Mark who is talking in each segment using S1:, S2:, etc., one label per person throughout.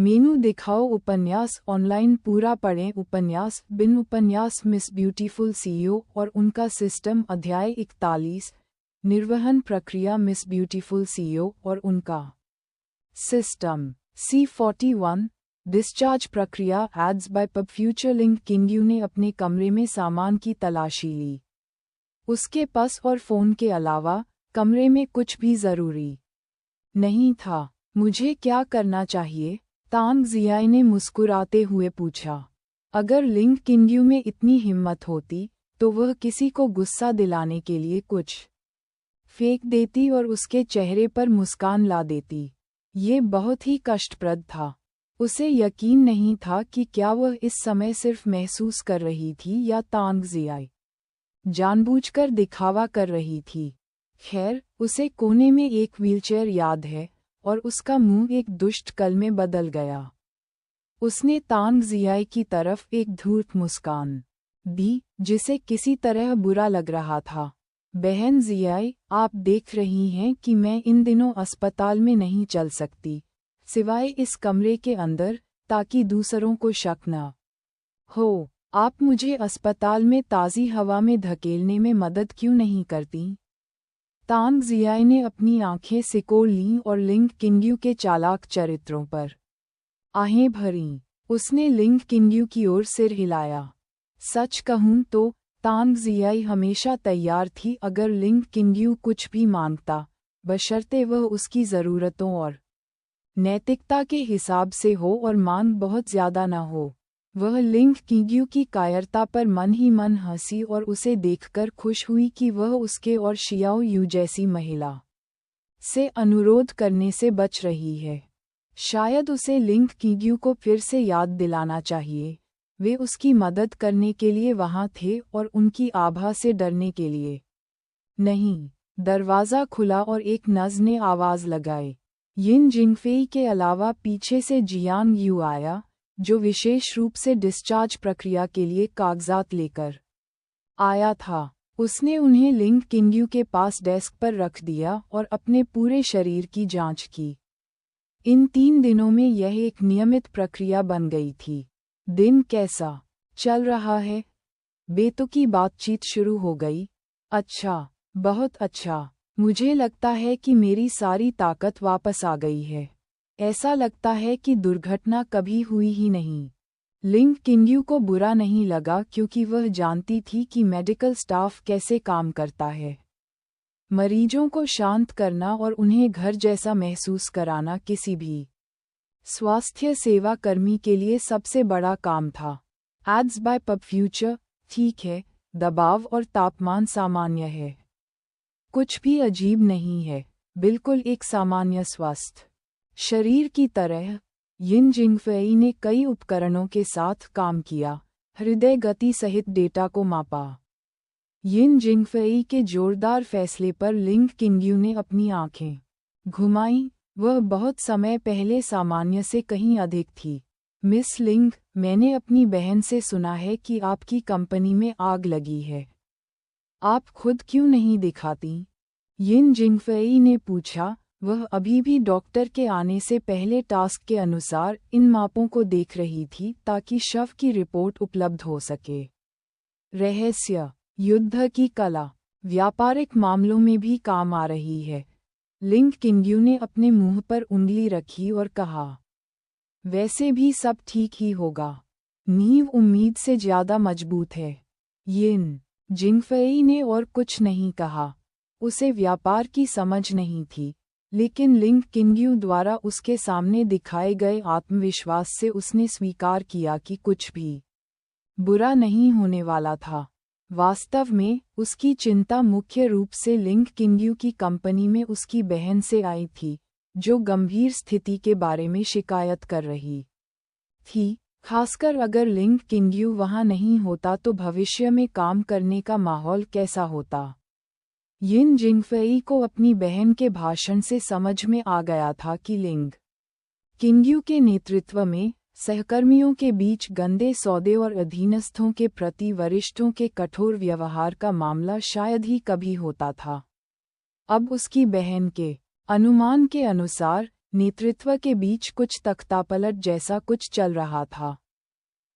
S1: मेनू दिखाओ। उपन्यास ऑनलाइन पूरा पढ़ें। उपन्यास बिन उपन्यास मिस ब्यूटीफुल सीईओ और उनका सिस्टम। अध्याय 41 निर्वहन प्रक्रिया। मिस ब्यूटीफुल सीईओ और उनका सिस्टम। C41 डिस्चार्ज प्रक्रिया। Aids by pub future. लिंक किंग्यू ने अपने कमरे में सामान की तलाशी ली। उसके पास और फ़ोन के अलावा कमरे में कुछ भी ज़रूरी नहीं था। मुझे क्या करना चाहिए? तांग जियाई ने मुस्कुराते हुए पूछा। अगर लिंक किंग्यू में इतनी हिम्मत होती तो वह किसी को गुस्सा दिलाने के लिए कुछ फेंक देती और उसके चेहरे पर मुस्कान ला देती। ये बहुत ही कष्टप्रद था। उसे यकीन नहीं था कि क्या वह इस समय सिर्फ महसूस कर रही थी या तांग जियाई जानबूझकर दिखावा कर रही थी। खैर, उसे कोने में एक व्हीलचेयर याद है और उसका मुंह एक दुष्ट कल में बदल गया। उसने तांग जियाई की तरफ एक धूर्त मुस्कान दी जिसे किसी तरह बुरा लग रहा था। बहन जियाई, आप देख रही हैं कि मैं इन दिनों अस्पताल में नहीं चल सकती, सिवाय इस कमरे के अंदर, ताकि दूसरों को शक न हो। आप मुझे अस्पताल में ताज़ी हवा में धकेलने में मदद क्यों नहीं करती? तांग जियाई ने अपनी आंखें सिकोड़ लीं और लिंक किंग्यू के चालाक चरित्रों पर आहें भरीं। उसने लिंक किंग्यू की ओर सिर हिलाया। सच कहूं तो तांग जियाई हमेशा तैयार थी अगर लिंक किंग्यू कुछ भी मांगता, बशर्ते वह उसकी ज़रूरतों और नैतिकता के हिसाब से हो और मांग बहुत ज़्यादा न हो। वह लिंक किंग्यू की कायरता पर मन ही मन हंसी और उसे देखकर खुश हुई कि वह उसके और शियाओ यू जैसी महिला से अनुरोध करने से बच रही है। शायद उसे लिंक किंग्यू को फिर से याद दिलाना चाहिए, वे उसकी मदद करने के लिए वहाँ थे और उनकी आभा से डरने के लिए नहीं। दरवाज़ा खुला और एक नर्स ने आवाज़ लगाई। यिन जिंगफेई के अलावा पीछे से जियांग यू आया, जो विशेष रूप से डिस्चार्ज प्रक्रिया के लिए कागजात लेकर आया था। उसने उन्हें लिंक किंग्यू के पास डेस्क पर रख दिया और अपने पूरे शरीर की जांच की। इन 3 दिनों में यह एक नियमित प्रक्रिया बन गई थी। दिन कैसा चल रहा है? बेतुकी बातचीत शुरू हो गई। अच्छा, बहुत अच्छा। मुझे लगता है कि मेरी सारी ताकत वापस आ गई है। ऐसा लगता है कि दुर्घटना कभी हुई ही नहीं। लिंक किंग्यू को बुरा नहीं लगा क्योंकि वह जानती थी कि मेडिकल स्टाफ कैसे काम करता है। मरीजों को शांत करना और उन्हें घर जैसा महसूस कराना किसी भी स्वास्थ्य सेवा कर्मी के लिए सबसे बड़ा काम था। Ads by pub future. ठीक है, दबाव और तापमान सामान्य है। कुछ भी अजीब नहीं है, बिल्कुल एक सामान्य स्वस्थ शरीर की तरह। यिन जिंगफेई ने कई उपकरणों के साथ काम किया, हृदय गति सहित डेटा को मापा। यिन जिंगफेई के जोरदार फैसले पर लिंक किंग्यू ने अपनी आंखें घुमाईं। वह बहुत समय पहले सामान्य से कहीं अधिक थी। मिस लिंग, मैंने अपनी बहन से सुना है कि आपकी कंपनी में आग लगी है। आप खुद क्यों नहीं दिखाती? यिन जिंगफेई ने पूछा। वह अभी भी डॉक्टर के आने से पहले टास्क के अनुसार इन मापों को देख रही थी ताकि शव की रिपोर्ट उपलब्ध हो सके। रहस्य, युद्ध की कला, व्यापारिक मामलों में भी काम आ रही है। लिंक किंग्यू ने अपने मुंह पर उंगली रखी और कहा, वैसे भी सब ठीक ही होगा। नींव उम्मीद से ज़्यादा मजबूत है। यिन जिंगफेई ने और कुछ नहीं कहा। उसे व्यापार की समझ नहीं थी, लेकिन लिंक किंग्यू द्वारा उसके सामने दिखाए गए आत्मविश्वास से उसने स्वीकार किया कि कुछ भी बुरा नहीं होने वाला था। वास्तव में, उसकी चिंता मुख्य रूप से लिंक किंग्यू की कंपनी में उसकी बहन से आई थी, जो गंभीर स्थिति के बारे में शिकायत कर रही थी। खासकर अगर लिंक किंग्यू वहां नहीं होता तो भविष्य में काम करने का माहौल कैसा होता। यिन जिंगफेई को अपनी बहन के भाषण से समझ में आ गया था कि लिंक किंग्यू के नेतृत्व में सहकर्मियों के बीच गंदे सौदे और अधीनस्थों के प्रति वरिष्ठों के कठोर व्यवहार का मामला शायद ही कभी होता था। अब उसकी बहन के अनुमान के अनुसार नेतृत्व के बीच कुछ तख्तापलट जैसा कुछ चल रहा था।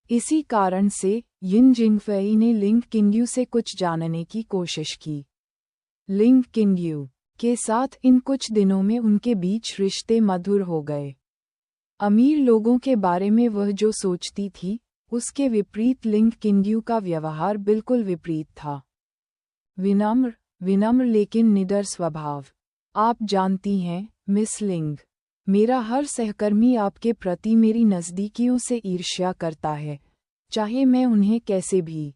S1: इसी कारण से यिन जिंगफेई ने लिंग किंग्यू से कुछ जानने की कोशिश की। लिंग किंग्यू के साथ इन कुछ दिनों में उनके बीच रिश्ते मधुर हो गए। अमीर लोगों के बारे में वह जो सोचती थी, उसके विपरीत लिंग किंग्यू का व्यवहार बिल्कुल विपरीत था। विनम्र लेकिन निडर स्वभाव। आप जानती हैं, मिस लिंग, मेरा हर सहकर्मी आपके प्रति मेरी नज़दीकियों से ईर्ष्या करता है, चाहे मैं उन्हें कैसे भी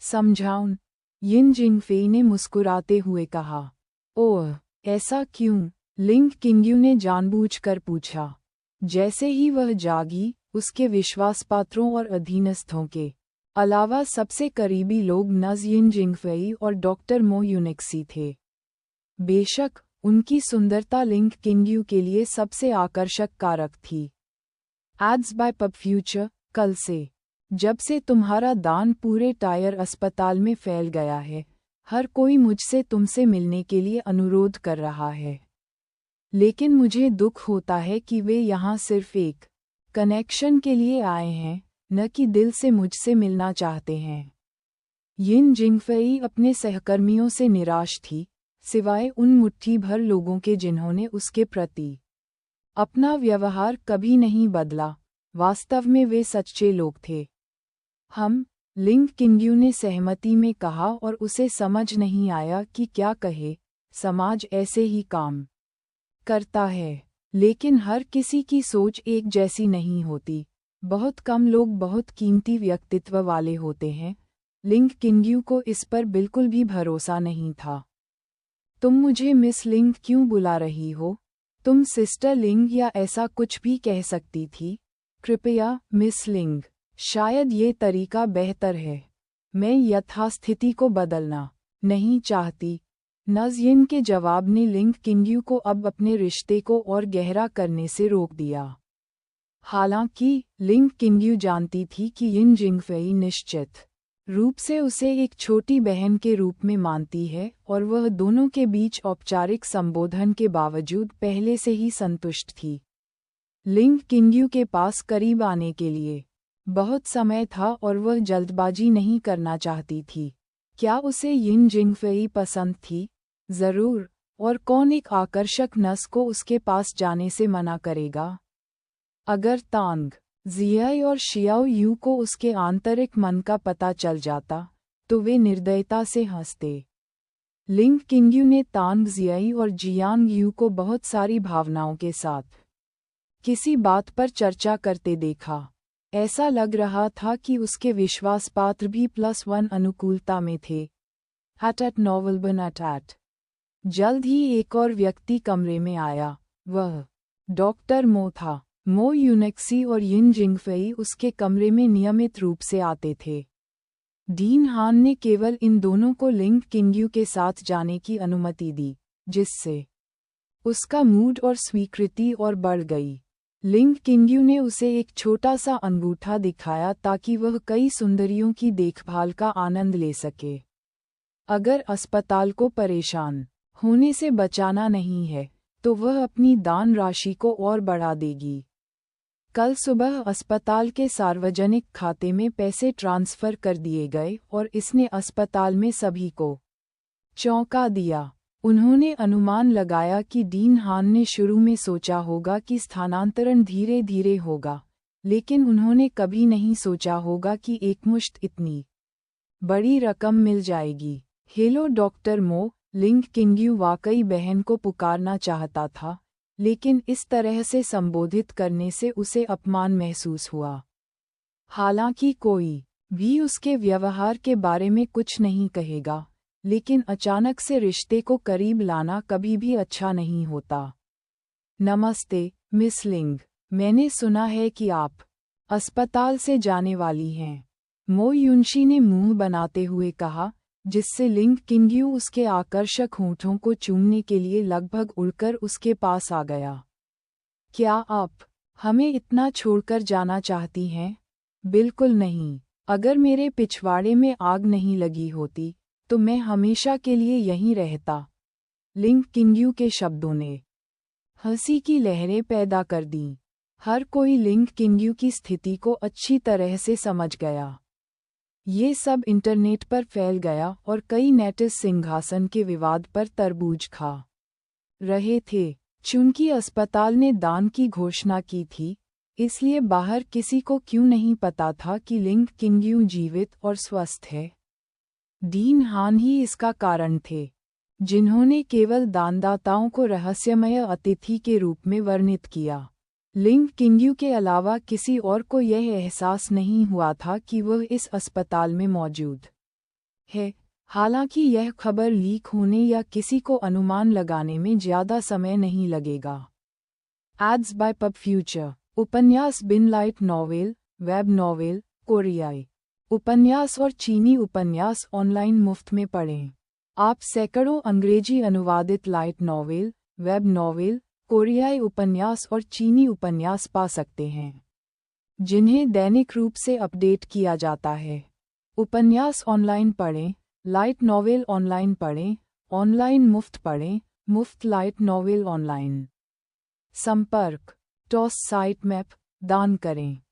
S1: समझाऊं। यिन जिंगफेई ने मुस्कुराते हुए कहा। ओह, ऐसा क्यों? लिंग किंग्यू ने जानबूझकर पूछा। जैसे ही वह जागी, उसके विश्वासपात्रों और अधीनस्थों के अलावा सबसे करीबी लोग नज़ यिन जिंगफेई और डॉक्टर मो यूनिक्सी थे। बेशक, उनकी सुंदरता लिंग किंग्यू के लिए सबसे आकर्षक कारक थी। एड्स बाय पब फ्यूचर, कल से, जब से तुम्हारा दान पूरे टायर अस्पताल में फैल गया है, हर कोई मुझसे तुमसे मिलने के लिए अनुरोध कर रहा है। लेकिन मुझे दुख होता है कि वे यहाँ सिर्फ एक कनेक्शन के लिए आए हैं, न कि दिल से मुझसे मिलना चाहते हैं। यिन जिंगफेई अपने सहकर्मियों से निराश थी, सिवाय उन मुट्ठी भर लोगों के जिन्होंने उसके प्रति अपना व्यवहार कभी नहीं बदला। वास्तव में वे सच्चे लोग थे। लिंग किंग्यू ने सहमति में कहा और उसे समझ नहीं आया कि क्या कहे। समाज ऐसे ही काम करता है, लेकिन हर किसी की सोच एक जैसी नहीं होती। बहुत कम लोग बहुत कीमती व्यक्तित्व वाले होते हैं। लिंग किंग्यू को इस पर बिल्कुल भी भरोसा नहीं था। तुम मुझे मिस लिंग क्यों बुला रही हो? तुम सिस्टर लिंग या ऐसा कुछ भी कह सकती थी। कृपया मिस लिंग, शायद ये तरीका बेहतर है। मैं यथास्थिति को बदलना नहीं चाहती। नज़यिन के जवाब ने लिंग किंग्यू को अब अपने रिश्ते को और गहरा करने से रोक दिया। हालांकि लिंग किंग्यू जानती थी कि यिन जिंगफेई निश्चित रूप से उसे एक छोटी बहन के रूप में मानती है और वह दोनों के बीच औपचारिक संबोधन के बावजूद पहले से ही संतुष्ट थी। लिंग किंग्यू के पास करीब आने के लिए बहुत समय था और वह जल्दबाजी नहीं करना चाहती थी। क्या उसे यिन जिंगफेई पसंद थी? जरूर, और कौन एक आकर्षक नस को उसके पास जाने से मना करेगा? अगर तांग जियाई और शियाओ यू को उसके आंतरिक मन का पता चल जाता, तो वे निर्दयता से हंसते। लिंग किंग्यू ने तांग जियाई और जियांग यू को बहुत सारी भावनाओं के साथ किसी बात पर चर्चा करते देखा। ऐसा लग रहा था कि उसके विश्वासपात्र भी +1 अनुकूलता में थे। एट नोवेलबन एट। जल्द ही एक और व्यक्ति कमरे में आया। वह डॉक्टर मो था। मो यूनिक्सी और यिन जिंगफेई उसके कमरे में नियमित रूप से आते थे। डीन हान ने केवल इन दोनों को लिंग किंग्यू के साथ जाने की अनुमति दी, जिससे उसका मूड और स्वीकृति और बढ़ गई। लिंग किंग्यू ने उसे एक छोटा सा अंगूठा दिखाया ताकि वह कई सुंदरियों की देखभाल का आनंद ले सके। अगर अस्पताल को परेशान होने से बचाना नहीं है, तो वह अपनी दान राशि को और बढ़ा देगी। कल सुबह अस्पताल के सार्वजनिक खाते में पैसे ट्रांसफर कर दिए गए और इसने अस्पताल में सभी को चौंका दिया। उन्होंने अनुमान लगाया कि डीन हान ने शुरू में सोचा होगा कि स्थानांतरण धीरे धीरे होगा, लेकिन उन्होंने कभी नहीं सोचा होगा कि एकमुश्त इतनी बड़ी रकम मिल जाएगी। हेलो डॉक्टर मो, लिंग किंग्यू वाकई बहन को पुकारना चाहता था, लेकिन इस तरह से संबोधित करने से उसे अपमान महसूस हुआ। हालांकि कोई भी उसके व्यवहार के बारे में कुछ नहीं कहेगा, लेकिन अचानक से रिश्ते को करीब लाना कभी भी अच्छा नहीं होता। नमस्ते, मिस लिंग, मैंने सुना है कि आप अस्पताल से जाने वाली हैं। मो यूनशी ने मुंह बनाते हुए कहा, जिससे लिंग किंग्यू उसके आकर्षक होंठों को चूमने के लिए लगभग उड़कर उसके पास आ गया। क्या आप हमें इतना छोड़कर जाना चाहती हैं? बिल्कुल नहीं। अगर मेरे पिछवाड़े में आग नहीं लगी होती, तो मैं हमेशा के लिए यहीं रहता। लिंग किंग्यू के शब्दों ने हंसी की लहरें पैदा कर दीं। हर कोई लिंग किंग्यू की स्थिति को अच्छी तरह से समझ गया। ये सब इंटरनेट पर फैल गया और कई नेटिज़ सिंहासन के विवाद पर तरबूज खा रहे थे। चूंकि अस्पताल ने दान की घोषणा की थी, इसलिए बाहर किसी को क्यों नहीं पता था कि लिंग किंग्यू जीवित और स्वस्थ है। डीन हान ही इसका कारण थे, जिन्होंने केवल दानदाताओं को रहस्यमय अतिथि के रूप में वर्णित किया। लिंग किंग्यू के अलावा किसी और को यह एहसास नहीं हुआ था कि वह इस अस्पताल में मौजूद है। हालांकि यह खबर लीक होने या किसी को अनुमान लगाने में ज़्यादा समय नहीं लगेगा। Ads by pub future. उपन्यास बिन लाइट नॉवेल, वेब नॉवेल, कोरियाई उपन्यास और चीनी उपन्यास ऑनलाइन मुफ्त में पढ़ें। आप सैकड़ों अंग्रेजी अनुवादित लाइट नॉवेल, वेब नॉवेल, कोरियाई उपन्यास और चीनी उपन्यास पा सकते हैं, जिन्हें दैनिक रूप से अपडेट किया जाता है। उपन्यास ऑनलाइन पढ़ें, लाइट नॉवेल ऑनलाइन पढ़ें, ऑनलाइन मुफ्त पढ़ें, मुफ्त लाइट नॉवेल ऑनलाइन। संपर्क टॉस साइट मैप दान करें।